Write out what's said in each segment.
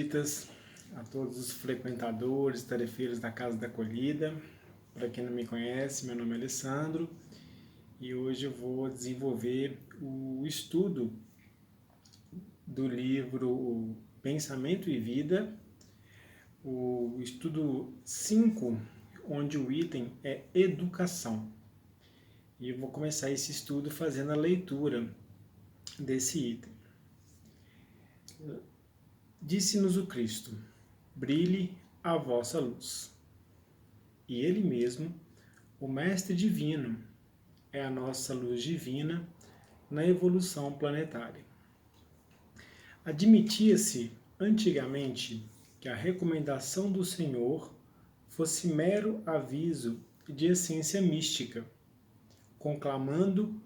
visitas, a todos os frequentadores, tarefeiros da Casa da Acolhida. Para quem não me conhece, meu nome é Alessandro e hoje eu vou desenvolver o estudo do livro Pensamento e Vida, o estudo 5, onde o item é Educação. E eu vou começar esse estudo fazendo a leitura desse item. Disse-nos o Cristo: brilhe a vossa luz. E Ele mesmo, o Mestre Divino, é a nossa luz divina na evolução planetária. Admitia-se antigamente que a recomendação do Senhor fosse mero aviso de essência mística, conclamando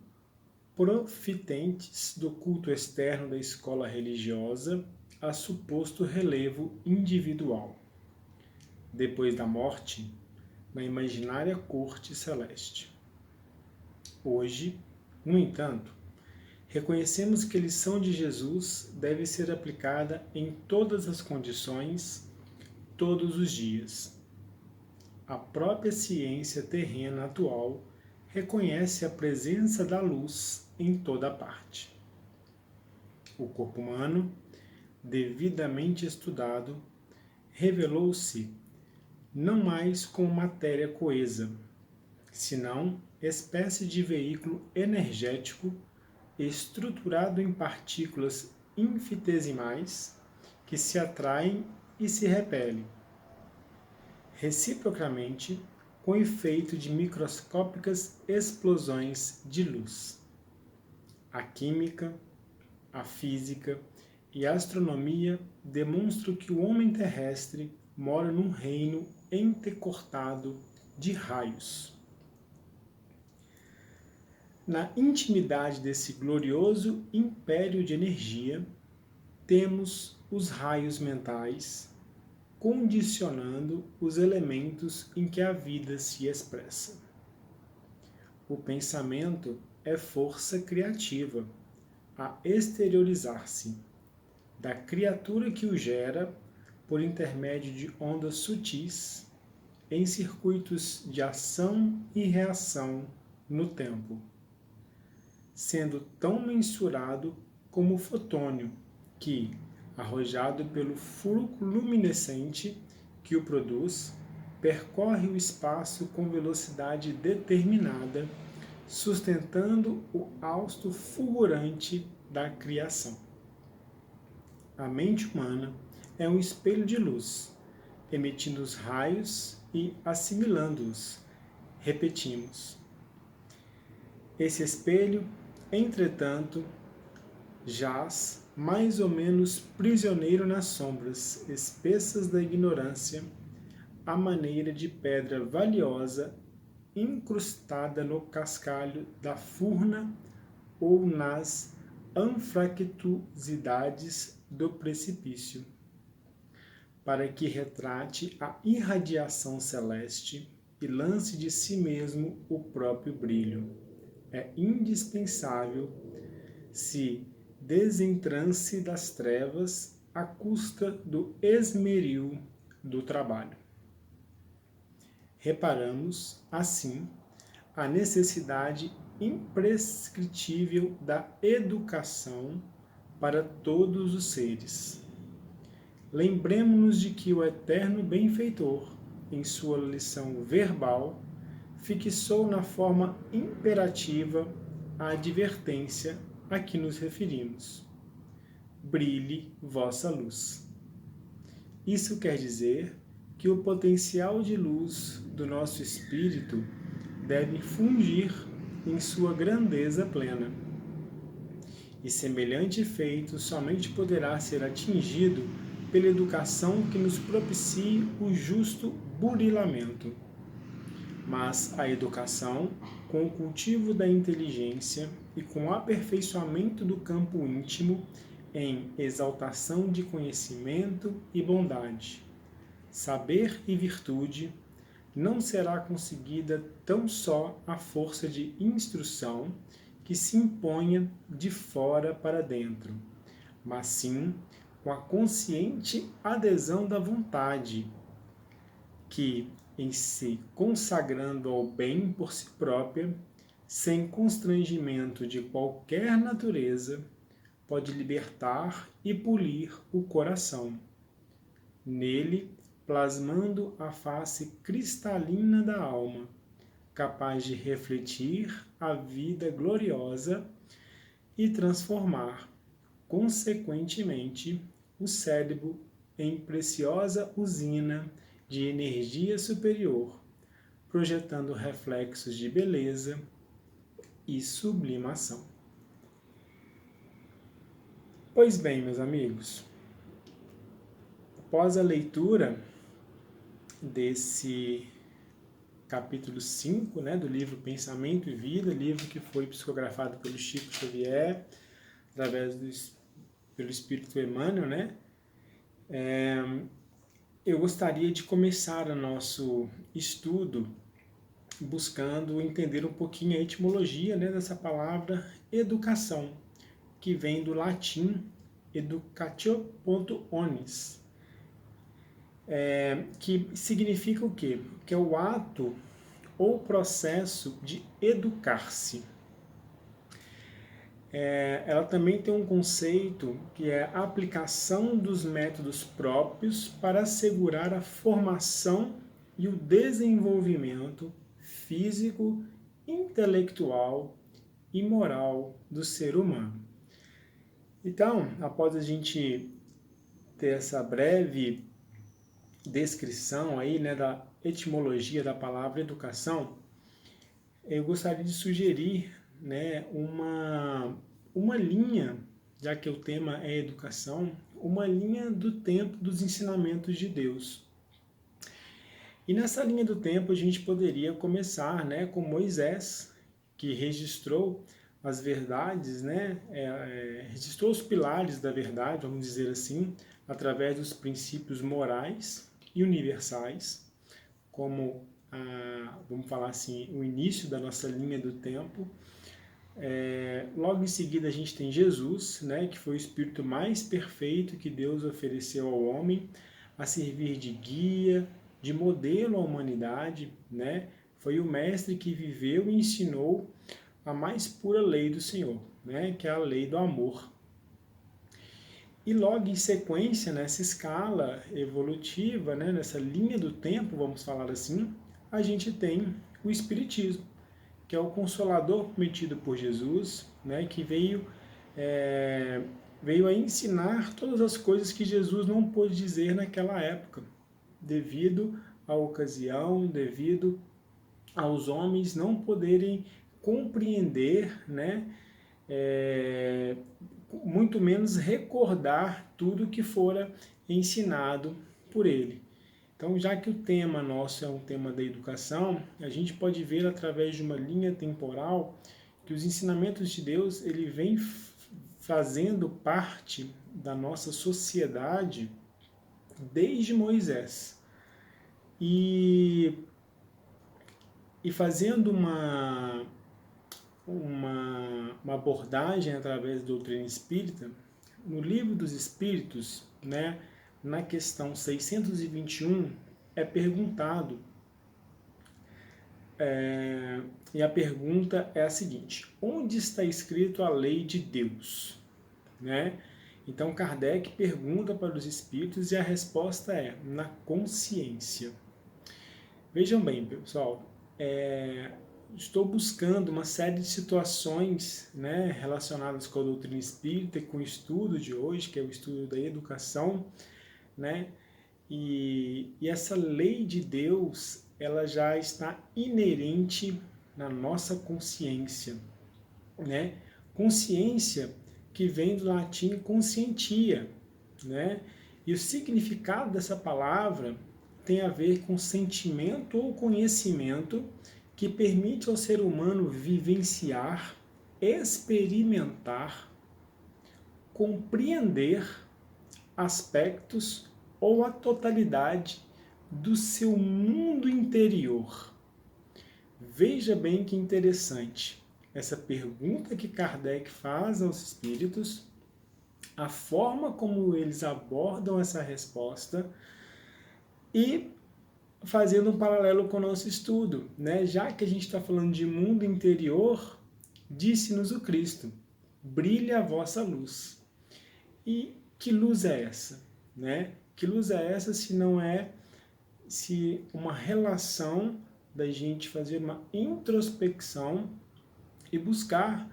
profitentes do culto externo da escola religiosa a suposto relevo individual, depois da morte, na imaginária corte celeste. Hoje, no entanto, reconhecemos que a lição de Jesus deve ser aplicada em todas as condições, todos os dias. A própria ciência terrena atual reconhece a presença da luz em toda parte. O corpo humano, devidamente estudado, revelou-se não mais como matéria coesa, senão espécie de veículo energético estruturado em partículas infinitesimais que se atraem e se repelem, reciprocamente, com efeito de microscópicas explosões de luz. A química, a física e a astronomia demonstram que o homem terrestre mora num reino entrecortado de raios. Na intimidade desse glorioso império de energia, temos os raios mentais condicionando os elementos em que a vida se expressa. O pensamento é força criativa a exteriorizar-se da criatura que o gera por intermédio de ondas sutis em circuitos de ação e reação no tempo, sendo tão mensurado como o fotônio que, arrojado pelo fluxo luminescente que o produz, percorre o espaço com velocidade determinada, sustentando o hausto fulgurante da criação. A mente humana é um espelho de luz, emitindo os raios e assimilando-os, repetimos. Esse espelho, entretanto, jaz mais ou menos prisioneiro nas sombras espessas da ignorância, à maneira de pedra valiosa incrustada no cascalho da furna ou nas anfractuosidades do precipício, para que retrate a irradiação celeste e lance de si mesmo o próprio brilho. É indispensável se desentrance das trevas à custa do esmeril do trabalho. Reparamos, assim, a necessidade imprescritível da educação para todos os seres. Lembremos-nos de que o eterno benfeitor, em sua lição verbal, fixou na forma imperativa a advertência a que nos referimos. Brilhe vossa luz. Isso quer dizer que o potencial de luz do nosso espírito deve fungir em sua grandeza plena. E semelhante feito somente poderá ser atingido pela educação que nos propicie o justo burilamento. Mas a educação, com o cultivo da inteligência e com o aperfeiçoamento do campo íntimo em exaltação de conhecimento e bondade, saber e virtude, não será conseguida tão só a força de instrução que se imponha de fora para dentro, mas sim com a consciente adesão da vontade, que, em se consagrando ao bem por si própria, sem constrangimento de qualquer natureza, pode libertar e polir o coração, nele plasmando a face cristalina da alma, capaz de refletir a vida gloriosa e transformar, consequentemente, o cérebro em preciosa usina de energia superior, projetando reflexos de beleza e sublimação. Pois bem, meus amigos, após a leitura desse capítulo 5, do livro Pensamento e Vida, livro que foi psicografado pelo Chico Xavier, pelo Espírito Emmanuel, eu gostaria de começar o nosso estudo buscando entender um pouquinho a etimologia dessa palavra educação, que vem do latim educatio.onis, que significa o quê? Que é o ato ou processo de educar-se. Ela também tem um conceito que é a aplicação dos métodos próprios para assegurar a formação e o desenvolvimento físico, intelectual e moral do ser humano. Então, após a gente ter essa breve descrição aí, da etimologia da palavra educação, eu gostaria de sugerir uma linha, já que o tema é educação, uma linha do tempo dos ensinamentos de Deus. E nessa linha do tempo a gente poderia começar com Moisés, que registrou as verdades, registrou os pilares da verdade, vamos dizer assim, através dos princípios morais e universais, como, vamos falar assim, o início da nossa linha do tempo. Logo em seguida a gente tem Jesus, que foi o espírito mais perfeito que Deus ofereceu ao homem, a servir de guia, de modelo à humanidade, foi o mestre que viveu e ensinou a mais pura lei do Senhor, que é a lei do amor. E logo em sequência, nessa escala evolutiva, nessa linha do tempo, vamos falar assim, a gente tem o Espiritismo, que é o Consolador prometido por Jesus, que veio a ensinar todas as coisas que Jesus não pôde dizer naquela época, devido à ocasião, devido aos homens não poderem compreender, muito menos recordar tudo que fora ensinado por ele. Então, já que o tema nosso é um tema da educação, a gente pode ver através de uma linha temporal que os ensinamentos de Deus ele vem fazendo parte da nossa sociedade desde Moisés. E fazendo uma abordagem através da doutrina espírita, no Livro dos Espíritos, na questão 621, é perguntado, e a pergunta é a seguinte: onde está escrito a lei de Deus? Então Kardec pergunta para os espíritos e a resposta é: na consciência. Vejam bem, pessoal, estou buscando uma série de situações relacionadas com a doutrina espírita e com o estudo de hoje, que é o estudo da educação, e essa lei de Deus, ela já está inerente na nossa consciência, Consciência que vem do latim conscientia, E o significado dessa palavra tem a ver com sentimento ou conhecimento que permite ao ser humano vivenciar, experimentar, compreender aspectos ou a totalidade do seu mundo interior. Veja bem que interessante essa pergunta que Kardec faz aos espíritos, a forma como eles abordam essa resposta e fazendo um paralelo com o nosso estudo, né? Já que a gente está falando de mundo interior, disse-nos o Cristo: brilha a vossa luz. E que luz é essa, né? Que luz é essa se não é uma relação da gente fazer uma introspecção e buscar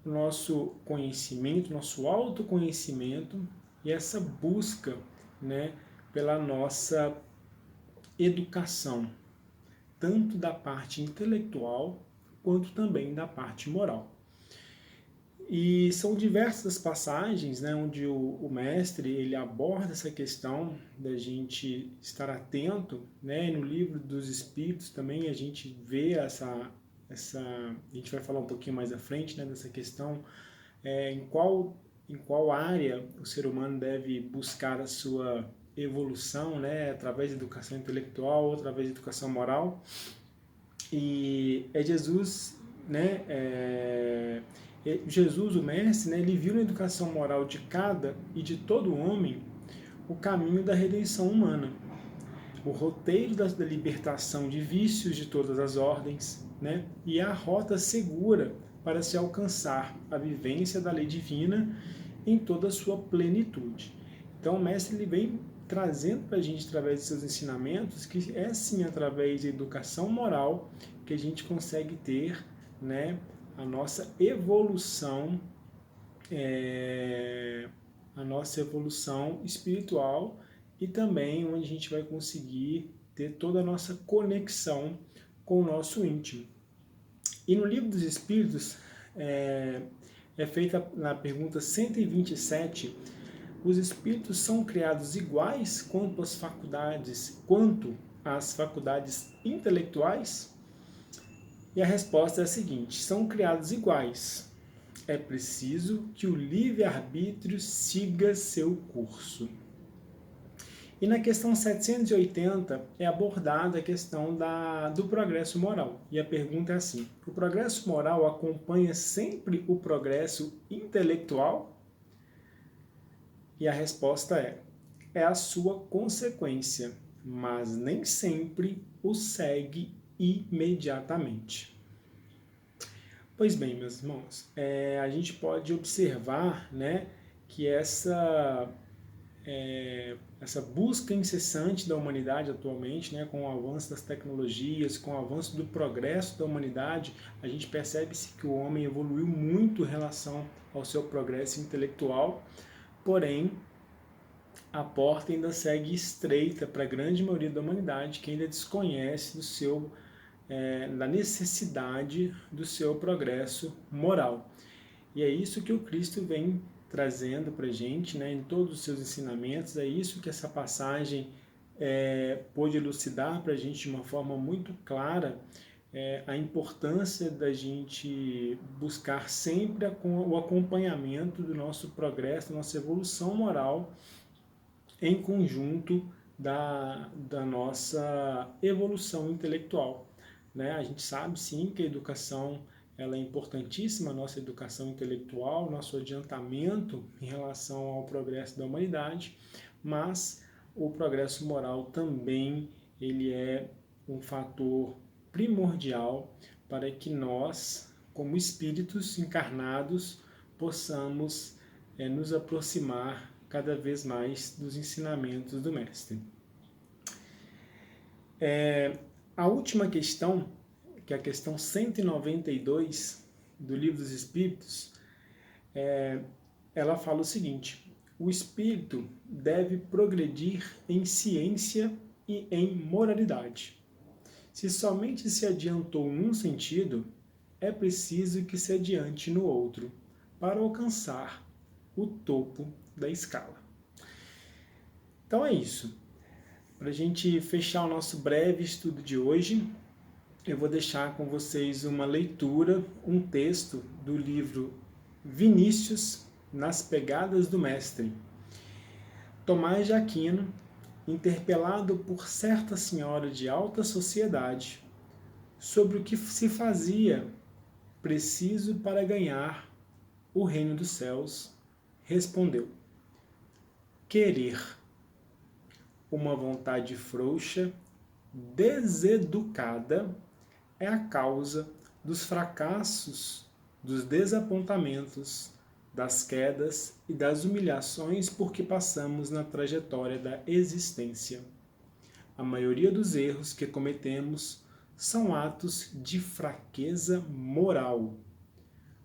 o nosso conhecimento, nosso autoconhecimento e essa busca, né, pela nossa educação, tanto da parte intelectual quanto também da parte moral. E são diversas passagens, né, onde o mestre ele aborda essa questão da gente estar atento, né? No livro dos Espíritos também a gente vê essa a gente vai falar um pouquinho mais à frente, né, dessa questão, em qual área o ser humano deve buscar a sua evolução, né, através da educação intelectual ou através da educação moral. E é Jesus, né, Jesus, o mestre, né, ele viu na educação moral de cada e de todo homem o caminho da redenção humana, o roteiro da libertação de vícios de todas as ordens, né, e a rota segura para se alcançar a vivência da lei divina em toda a sua plenitude. Então o mestre ele vem trazendo para a gente, através de seus ensinamentos, que é sim através da educação moral que a gente consegue ter, né, a nossa evolução, espiritual, e também onde a gente vai conseguir ter toda a nossa conexão com o nosso íntimo. E no Livro dos Espíritos é feita na pergunta 127, os espíritos são criados iguais quanto às faculdades intelectuais? E a resposta é a seguinte: são criados iguais. É preciso que o livre-arbítrio siga seu curso. E na questão 780 é abordada a questão do progresso moral. E a pergunta é assim: o progresso moral acompanha sempre o progresso intelectual? E a resposta é a sua consequência, mas nem sempre o segue imediatamente. Pois bem, meus irmãos, a gente pode observar, né, que essa busca incessante da humanidade atualmente, né, com o avanço das tecnologias, com o avanço do progresso da humanidade, a gente percebe-se que o homem evoluiu muito em relação ao seu progresso intelectual, porém, a porta ainda segue estreita para a grande maioria da humanidade que ainda desconhece da necessidade do seu progresso moral. E é isso que o Cristo vem trazendo para a gente, né, em todos os seus ensinamentos. É isso que essa passagem pôde elucidar para a gente de uma forma muito clara, a importância da gente buscar sempre o acompanhamento do nosso progresso, da nossa evolução moral, em conjunto da nossa evolução intelectual. Né? A gente sabe sim que a educação ela é importantíssima, a nossa educação intelectual, nosso adiantamento em relação ao progresso da humanidade, mas o progresso moral também ele é um fator primordial para que nós, como espíritos encarnados, possamos nos aproximar cada vez mais dos ensinamentos do Mestre. A última questão, que é a questão 192 do Livro dos Espíritos, ela fala o seguinte: o espírito deve progredir em ciência e em moralidade. Se somente se adiantou num sentido, é preciso que se adiante no outro, para alcançar o topo da escala. Então é isso. Para a gente fechar o nosso breve estudo de hoje, eu vou deixar com vocês uma leitura, um texto do livro Vinícius, Nas Pegadas do Mestre. Tomás de Aquino, interpelado por certa senhora de alta sociedade sobre o que se fazia preciso para ganhar o reino dos céus, respondeu: querer. Uma vontade frouxa, deseducada, é a causa dos fracassos, dos desapontamentos, das quedas e das humilhações por que passamos na trajetória da existência. A maioria dos erros que cometemos são atos de fraqueza moral.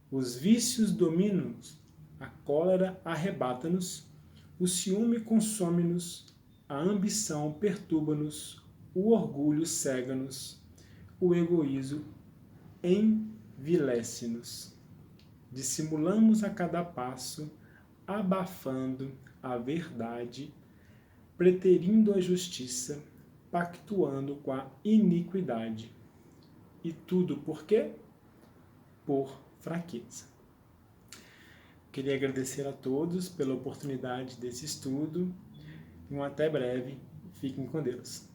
Os vícios dominam-nos, a cólera arrebata-nos, o ciúme consome-nos, a ambição perturba-nos, o orgulho cega-nos, o egoísmo envilece-nos. Dissimulamos a cada passo, abafando a verdade, preterindo a justiça, pactuando com a iniquidade. E tudo por quê? Por fraqueza. Queria agradecer a todos pela oportunidade desse estudo. E um até breve. Fiquem com Deus.